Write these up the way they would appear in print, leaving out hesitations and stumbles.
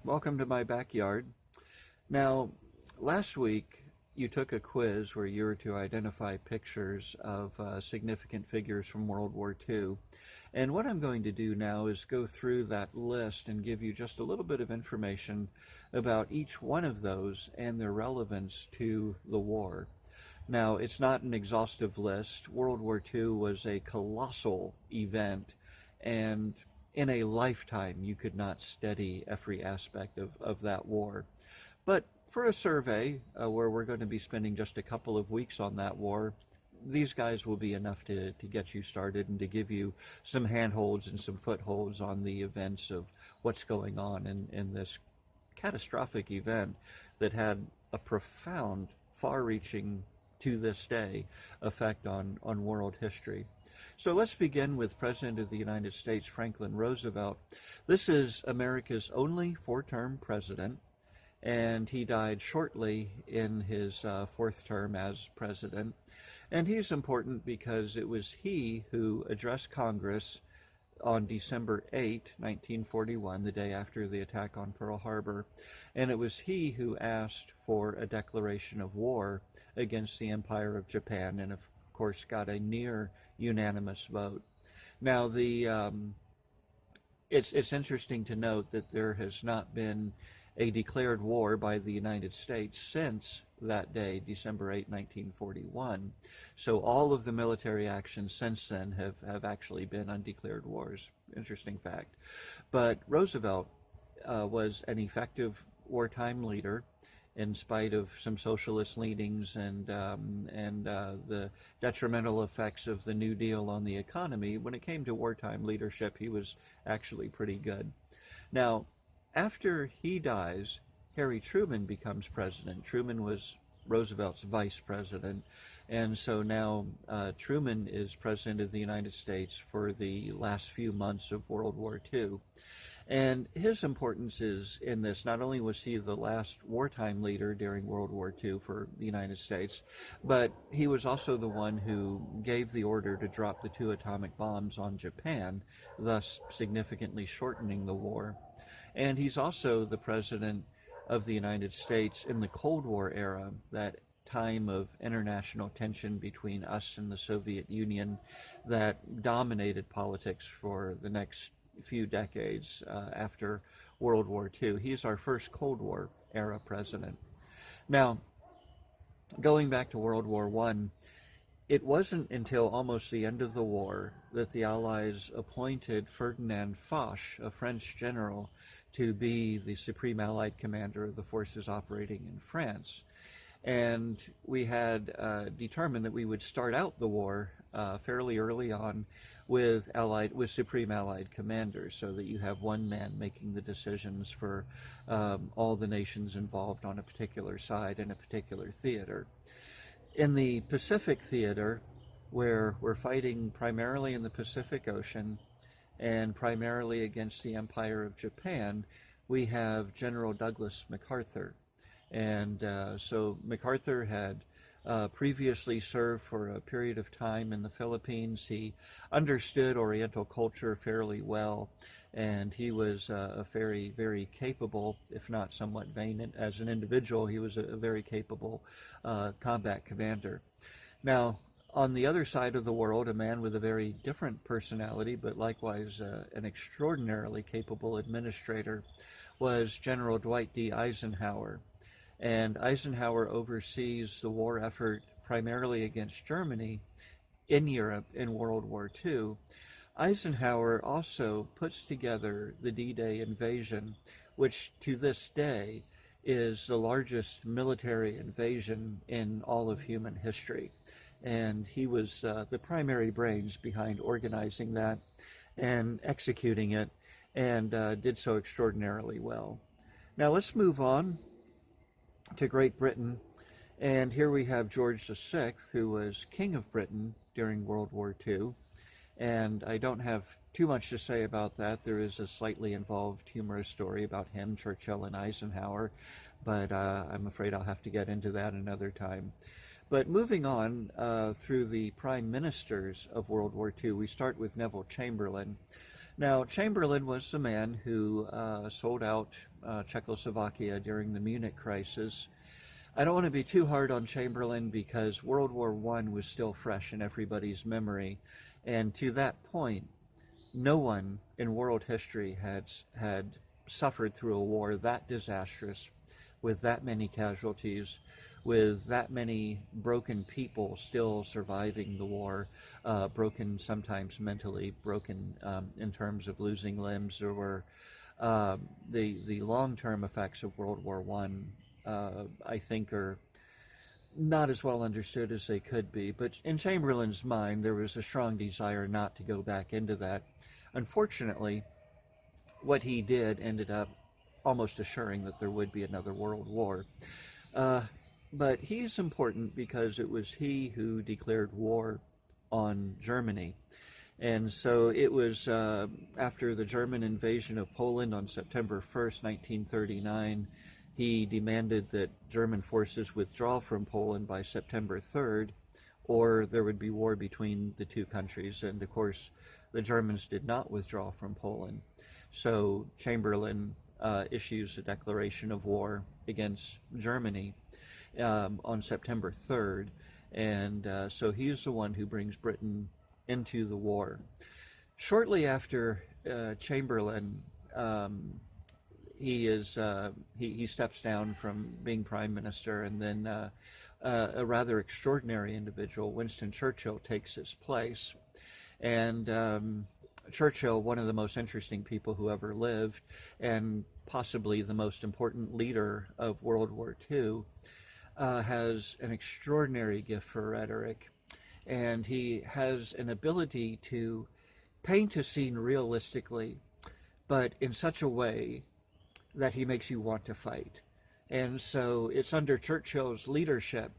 Welcome to my backyard. Now, last week you took a quiz where you were to identify pictures of significant figures from World War II. And what I'm going to do now is go through that list and give you just a little bit of information about each one of those and their relevance to the war. Now, it's not an exhaustive list. World War II was a colossal event, and in a lifetime, you could not study every aspect of that war. But for a survey where we're going to be spending just a couple of weeks on that war, these guys will be enough to get you started and to give you some handholds and some footholds on the events of what's going on in this catastrophic event that had a profound, far-reaching, to this day, effect on world history. So let's begin with President of the United States, Franklin Roosevelt. This is America's only four-term president, and he died shortly in his fourth term as president. And he's important because it was he who addressed Congress on December 8, 1941, the day after the attack on Pearl Harbor, and it was he who asked for a declaration of war against the Empire of Japan, and of course got a near unanimous vote. Now, it's interesting to note that there has not been a declared war by the United States since that day, December 8, 1941. So all of the military actions since then have actually been undeclared wars. Interesting fact. But Roosevelt was an effective wartime leader in spite of some socialist leanings and the detrimental effects of the New Deal on the economy. When it came to wartime leadership, he was actually pretty good. Now, after he dies, Harry Truman becomes president. Truman was Roosevelt's vice president, and so now Truman is president of the United States for the last few months of World War II. And his importance is in this. Not only was he the last wartime leader during World War II for the United States, but he was also the one who gave the order to drop the two atomic bombs on Japan, thus significantly shortening the war. And he's also the president of the United States in the Cold War era, that time of international tension between us and the Soviet Union that dominated politics for the next few decades after World War II. He's our first Cold War era president. Now, going back to World War I, it wasn't until almost the end of the war that the Allies appointed Ferdinand Foch, a French general, to be the Supreme Allied Commander of the forces operating in France. And we had determined that we would start out the war fairly early on with Supreme Allied commanders, so that you have one man making the decisions for all the nations involved on a particular side in a particular theater. In the Pacific theater, where we're fighting primarily in the Pacific Ocean and primarily against the Empire of Japan, we have General Douglas MacArthur. And so MacArthur had previously served for a period of time in the Philippines. He understood Oriental culture fairly well, and he was a very, very capable, if not somewhat vain as an individual, he was a very capable combat commander. Now, on the other side of the world, a man with a very different personality, but likewise an extraordinarily capable administrator, was General Dwight D. Eisenhower. And Eisenhower oversees the war effort primarily against Germany in Europe in World War II. Eisenhower also puts together the D-Day invasion, which to this day is the largest military invasion in all of human history. And he was the primary brains behind organizing that and executing it, and did so extraordinarily well. Now let's move on to Great Britain, and here we have George VI, who was King of Britain during World War II, and I don't have too much to say about that. There is a slightly involved humorous story about him, Churchill, and Eisenhower, but I'm afraid I'll have to get into that another time. But moving on through the prime ministers of World War II, we start with Neville Chamberlain. Now, Chamberlain was the man who sold out Czechoslovakia during the Munich crisis. I don't want to be too hard on Chamberlain because World War I was still fresh in everybody's memory. And to that point, no one in world history had suffered through a war that disastrous, with that many casualties, with that many broken people still surviving the war, broken sometimes mentally, broken in terms of losing limbs. There were the long-term effects of World War I think, are not as well understood as they could be. But in Chamberlain's mind, there was a strong desire not to go back into that. Unfortunately, what he did ended up almost assuring that there would be another world war. But he's important because it was he who declared war on Germany. And so it was after the German invasion of Poland on September 1st, 1939, he demanded that German forces withdraw from Poland by September 3rd, or there would be war between the two countries. And of course, the Germans did not withdraw from Poland. So Chamberlain issues a declaration of war against Germany on September 3rd. And so he is the one who brings Britain into the war. Shortly after Chamberlain, he steps down from being prime minister, and then a rather extraordinary individual, Winston Churchill, takes his place. And Churchill, one of the most interesting people who ever lived, and possibly the most important leader of World War II, has an extraordinary gift for rhetoric, and he has an ability to paint a scene realistically, but in such a way that he makes you want to fight. And so it's under Churchill's leadership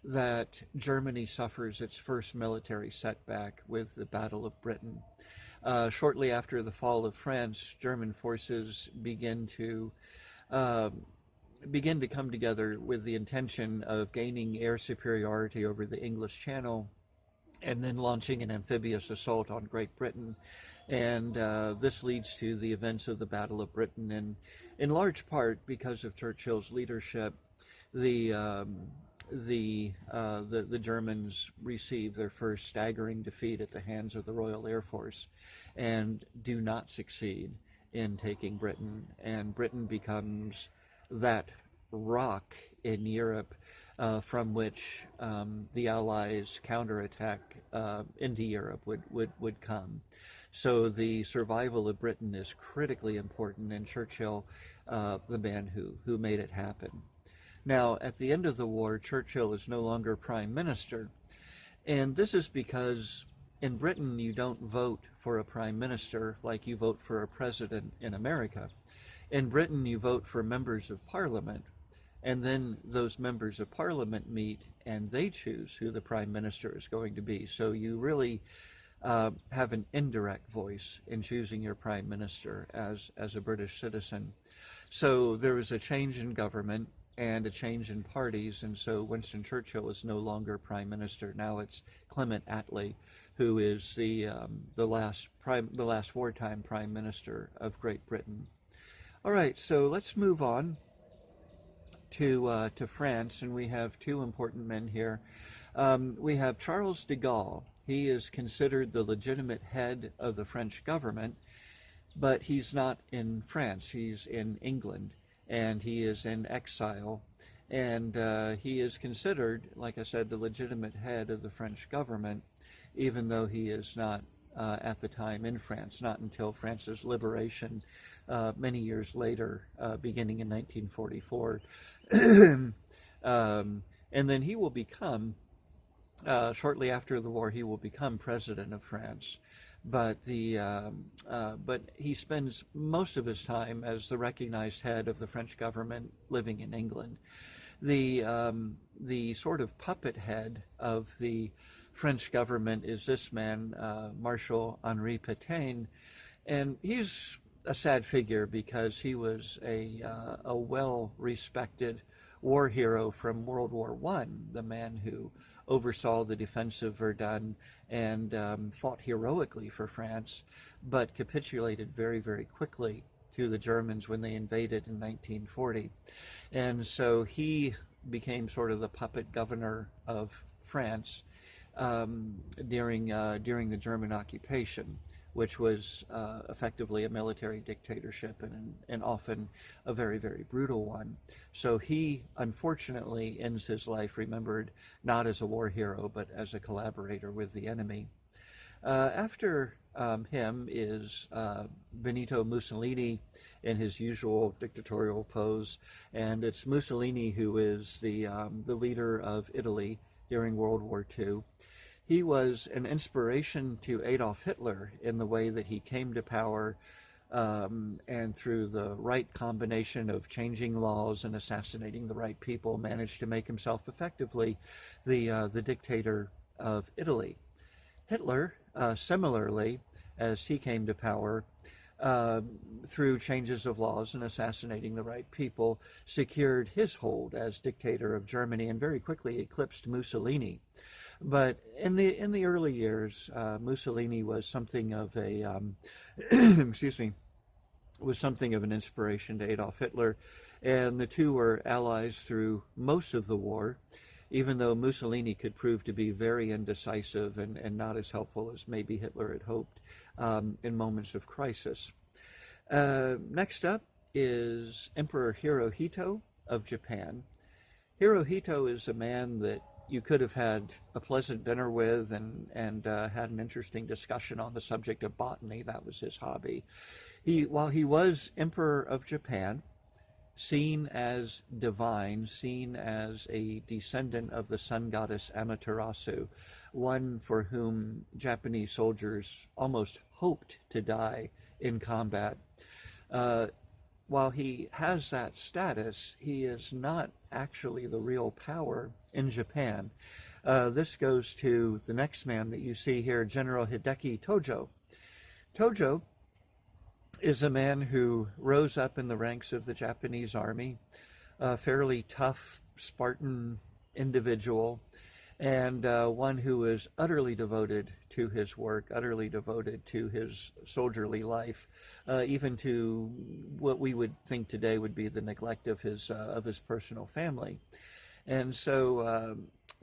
that Germany suffers its first military setback with the Battle of Britain. Shortly after the fall of France, German forces begin to come together with the intention of gaining air superiority over the English Channel and then launching an amphibious assault on Great Britain. And this leads to the events of the Battle of Britain. And in large part, because of Churchill's leadership, the Germans receive their first staggering defeat at the hands of the Royal Air Force and do not succeed in taking Britain. And Britain becomes that rock in Europe from which the Allies' counterattack into Europe would come. So the survival of Britain is critically important, and Churchill, the man who made it happen. Now, at the end of the war, Churchill is no longer prime minister, and this is because in Britain you don't vote for a prime minister like you vote for a president in America. In Britain you vote for members of parliament, and then those members of parliament meet and they choose who the prime minister is going to be. So you really have an indirect voice in choosing your prime minister as a British citizen. So there was a change in government and a change in parties, and so Winston Churchill is no longer prime minister. Now it's Clement Attlee, who is the last wartime prime minister of Great Britain. All right, so let's move on to France, and we have two important men here. We have Charles de Gaulle. He is considered the legitimate head of the French government, but he's not in France. He's in England, and he is in exile. And he is considered, like I said, the legitimate head of the French government, even though he is not at the time in France, not until France's liberation many years later, beginning in 1944. And then he will become, shortly after the war, he will become president of France. But he spends most of his time as the recognized head of the French government living in England. The sort of puppet head of the French government is this man, Marshal Henri Pétain, and he's a sad figure because he was a well-respected war hero from World War I, the man who oversaw the defense of Verdun and fought heroically for France, but capitulated very, very quickly to the Germans when they invaded in 1940. And so he became sort of the puppet governor of France during the German occupation, which was effectively a military dictatorship and often a very, very brutal one. So he unfortunately ends his life remembered not as a war hero, but as a collaborator with the enemy. After him is Benito Mussolini in his usual dictatorial pose, and it's Mussolini who is the leader of Italy during World War II. He was an inspiration to Adolf Hitler in the way that he came to power and through the right combination of changing laws and assassinating the right people managed to make himself effectively the dictator of Italy. Hitler, similarly, as he came to power, through changes of laws and assassinating the right people, secured his hold as dictator of Germany and very quickly eclipsed Mussolini. But in the early years, Mussolini was something of a excuse me, was something of an inspiration to Adolf Hitler, and the two were allies through most of the war, even though Mussolini could prove to be very indecisive and not as helpful as maybe Hitler had hoped in moments of crisis. Next up is Emperor Hirohito of Japan. Hirohito is a man that you could have had a pleasant dinner with and had an interesting discussion on the subject of botany. That was his hobby. While he was Emperor of Japan, seen as divine, seen as a descendant of the sun goddess Amaterasu, one for whom Japanese soldiers almost hoped to die in combat. While he has that status, he is not actually the real power in Japan. This goes to the next man that you see here, General Hideki Tojo. Tojo is a man who rose up in the ranks of the Japanese army, a fairly tough Spartan individual, and one who is utterly devoted to his work, utterly devoted to his soldierly life, even to what we would think today would be the neglect of his personal family. And so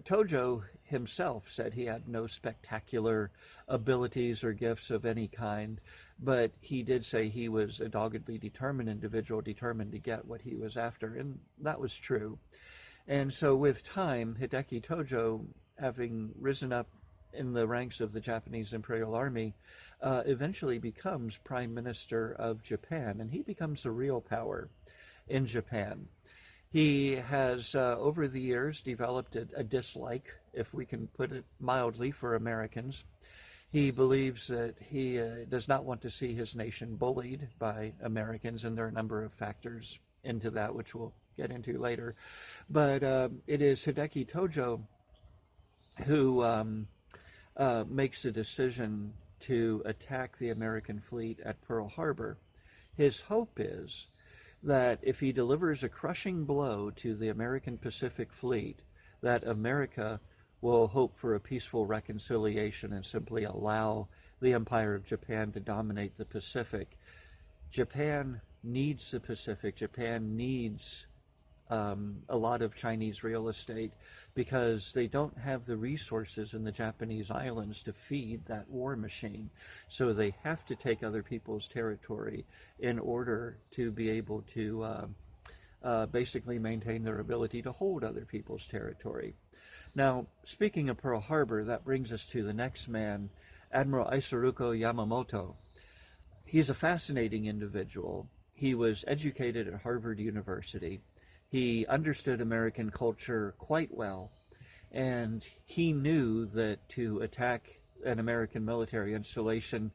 Tojo himself said he had no spectacular abilities or gifts of any kind, but he did say he was a doggedly determined individual, determined to get what he was after, and that was true. And so with time, Hideki Tojo, having risen up in the ranks of the Japanese Imperial Army, eventually becomes Prime Minister of Japan, and he becomes a real power in Japan. He has, over the years, developed a dislike, if we can put it mildly, for Americans. He believes that he does not want to see his nation bullied by Americans, and there are a number of factors into that, which we'll get into later. But it is Hideki Tojo who makes the decision to attack the American fleet at Pearl Harbor. His hope is that if he delivers a crushing blow to the American Pacific Fleet, that America will hope for a peaceful reconciliation and simply allow the Empire of Japan to dominate the Pacific. Japan needs the Pacific. Japan needs a lot of Chinese real estate because they don't have the resources in the Japanese islands to feed that war machine. So they have to take other people's territory in order to be able to basically maintain their ability to hold other people's territory. Now, speaking of Pearl Harbor, that brings us to the next man, Admiral Isoroku Yamamoto. He's a fascinating individual. He was educated at Harvard University. He understood American culture quite well, and he knew that to attack an American military installation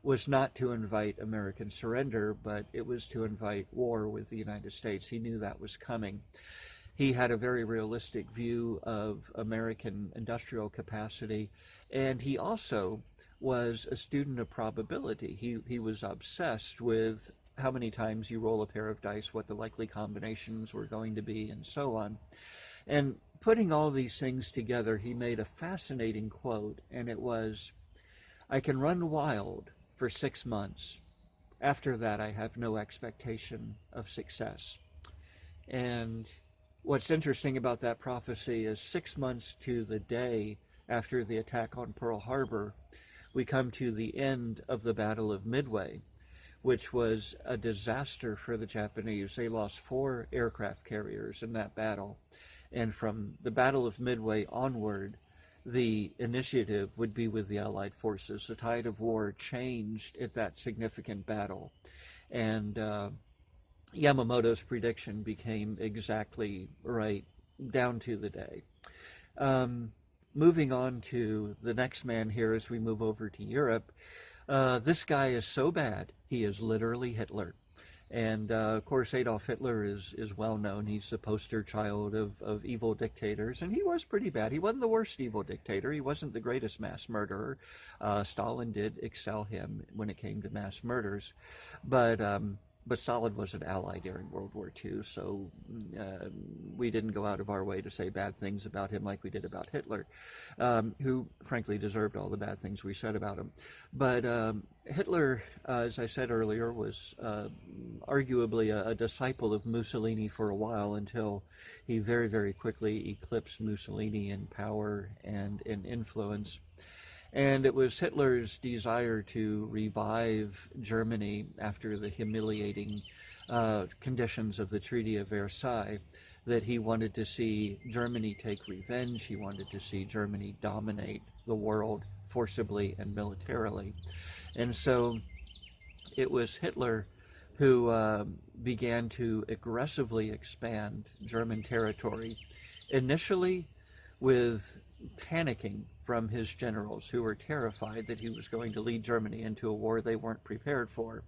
was not to invite American surrender, but it was to invite war with the United States. He knew that was coming. He had a very realistic view of American industrial capacity, and he also was a student of probability. He was obsessed with how many times you roll a pair of dice, what the likely combinations were going to be, and so on. And putting all these things together, he made a fascinating quote, and it was, "I can run wild for 6 months. After that, I have no expectation of success." And what's interesting about that prophecy is 6 months to the day after the attack on Pearl Harbor, we come to the end of the Battle of Midway, which was a disaster for the Japanese. They lost 4 aircraft carriers in that battle. And from the Battle of Midway onward, the initiative would be with the Allied forces. The tide of war changed at that significant battle. And Yamamoto's prediction became exactly right, down to the day. Moving on to the next man here as we move over to Europe, this guy is so bad, he is literally Hitler. And of course, Adolf Hitler is well known. He's the poster child of evil dictators, and he was pretty bad. He wasn't the worst evil dictator. He wasn't the greatest mass murderer. Stalin did excel him when it came to mass murders, but Stalin was an ally during World War II, so we didn't go out of our way to say bad things about him like we did about Hitler, who frankly deserved all the bad things we said about him. But Hitler, as I said earlier, was arguably a disciple of Mussolini for a while until he very, very quickly eclipsed Mussolini in power and in influence. And it was Hitler's desire to revive Germany after the humiliating conditions of the Treaty of Versailles that he wanted to see Germany take revenge. He wanted to see Germany dominate the world forcibly and militarily. And so it was Hitler who began to aggressively expand German territory, initially with panicking from his generals who were terrified that he was going to lead Germany into a war they weren't prepared for.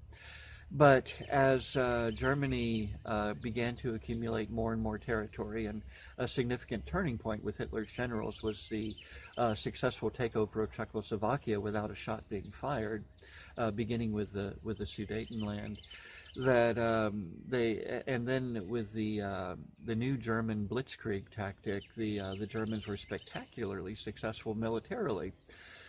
But as Germany began to accumulate more and more territory, and a significant turning point with Hitler's generals was the successful takeover of Czechoslovakia without a shot being fired, beginning with the Sudetenland. That and then with the new German blitzkrieg tactic, the Germans were spectacularly successful militarily.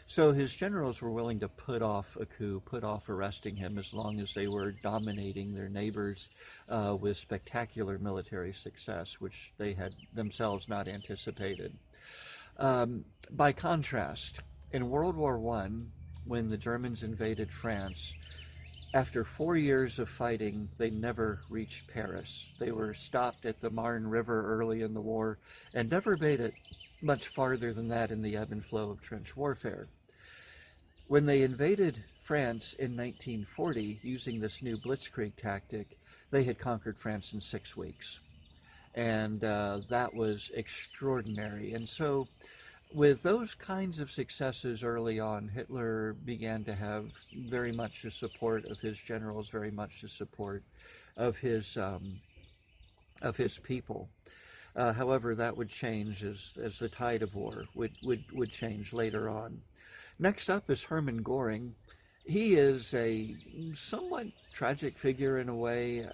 So his generals were willing to put off a coup, put off arresting him, as long as they were dominating their neighbors with spectacular military success, which they had themselves not anticipated. By contrast, in World War I, when the Germans invaded France, after 4 years of fighting, they never reached Paris. They were stopped at the Marne River early in the war and never made it much farther than that in the ebb and flow of trench warfare. When they invaded France in 1940, using this new blitzkrieg tactic, they had conquered France in 6 weeks. And that was extraordinary. And so with those kinds of successes early on, Hitler began to have very much the support of his generals, very much the support of his people. However, that would change as the tide of war would change later on. Next up is Hermann Göring. He is a somewhat tragic figure in a way.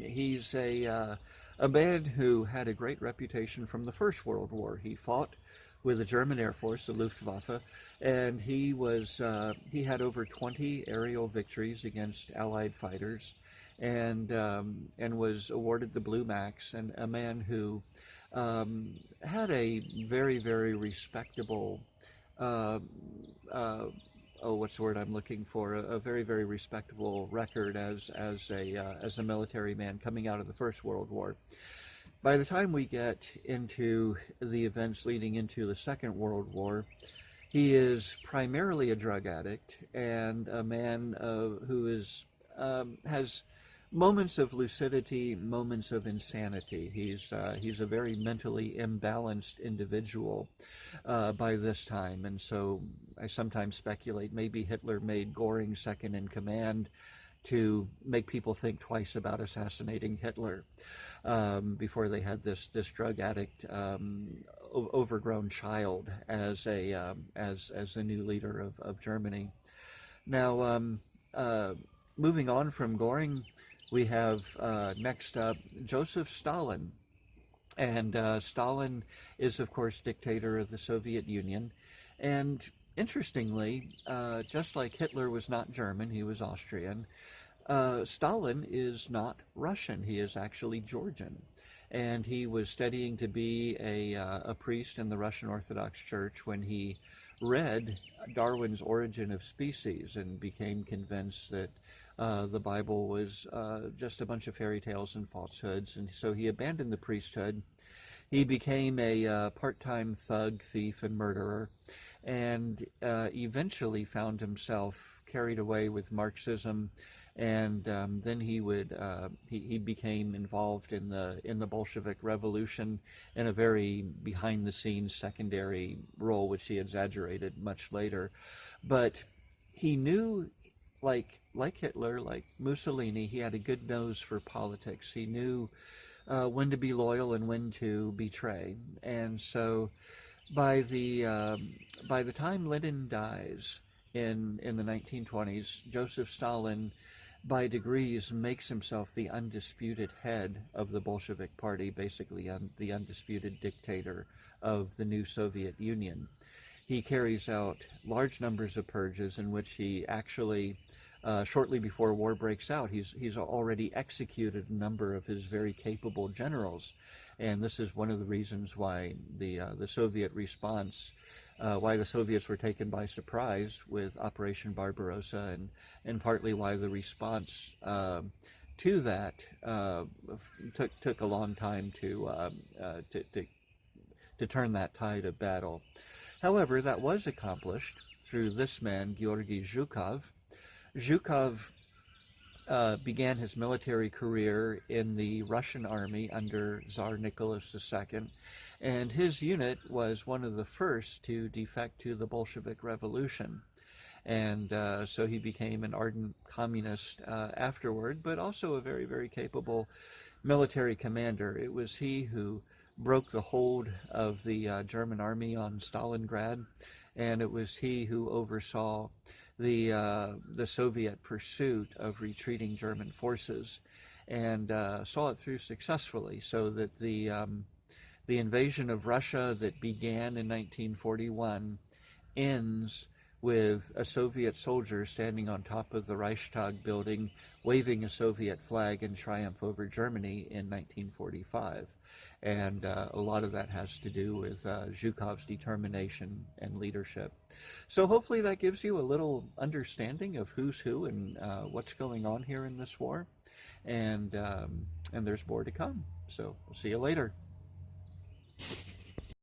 He's a man who had a great reputation from the First World War. He fought with the German Air Force, the Luftwaffe, and he had over 20 aerial victories against Allied fighters, and was awarded the Blue Max, and a man who had a very, very respectable what's the word I'm looking for? A very, very respectable record as a military man coming out of the First World War. By the time we get into the events leading into the Second World War, he is primarily a drug addict and a man who has moments of lucidity, moments of insanity. He's a very mentally imbalanced individual by this time, and so I sometimes speculate maybe Hitler made Göring second in command to make people think twice about assassinating Hitler before they had this drug addict overgrown child as the new leader of Germany. Now, moving on from Göring, we have next up Joseph Stalin. And Stalin is, of course, dictator of the Soviet Union. And interestingly, just like Hitler was not German, he was Austrian, Stalin is not Russian. He is actually Georgian. And he was studying to be a priest in the Russian Orthodox Church when he read Darwin's Origin of Species and became convinced that the Bible was just a bunch of fairy tales and falsehoods. And so he abandoned the priesthood. He became a part-time thug, thief, and murderer, and eventually found himself carried away with Marxism. And then he became involved in the Bolshevik Revolution in a very behind-the-scenes secondary role, which he exaggerated much later. But he knew, like Hitler, like Mussolini, he had a good nose for politics. He knew when to be loyal and when to betray. And so, by the time Lenin dies in the 1920s, Joseph Stalin, by degrees, makes himself the undisputed head of the Bolshevik Party, basically the undisputed dictator of the new Soviet Union. He carries out large numbers of purges in which he actually, shortly before war breaks out, he's already executed a number of his very capable generals. And this is one of the reasons why the Soviet response, why the Soviets were taken by surprise with Operation Barbarossa, and partly why the response to that took a long time to turn that tide of battle. However, that was accomplished through this man, Georgy Zhukov. Zhukov began his military career in the Russian army under Tsar Nicholas II, and his unit was one of the first to defect to the Bolshevik Revolution. And so he became an ardent communist afterward, but also a very, very capable military commander. It was he who broke the hold of the German army on Stalingrad, and it was he who oversaw the Soviet pursuit of retreating German forces, and saw it through successfully, so that the invasion of Russia that began in 1941 ends with a Soviet soldier standing on top of the Reichstag building, waving a Soviet flag in triumph over Germany in 1945. And a lot of that has to do with Zhukov's determination and leadership. So hopefully that gives you a little understanding of who's who and what's going on here in this war. And there's more to come. So we'll see you later.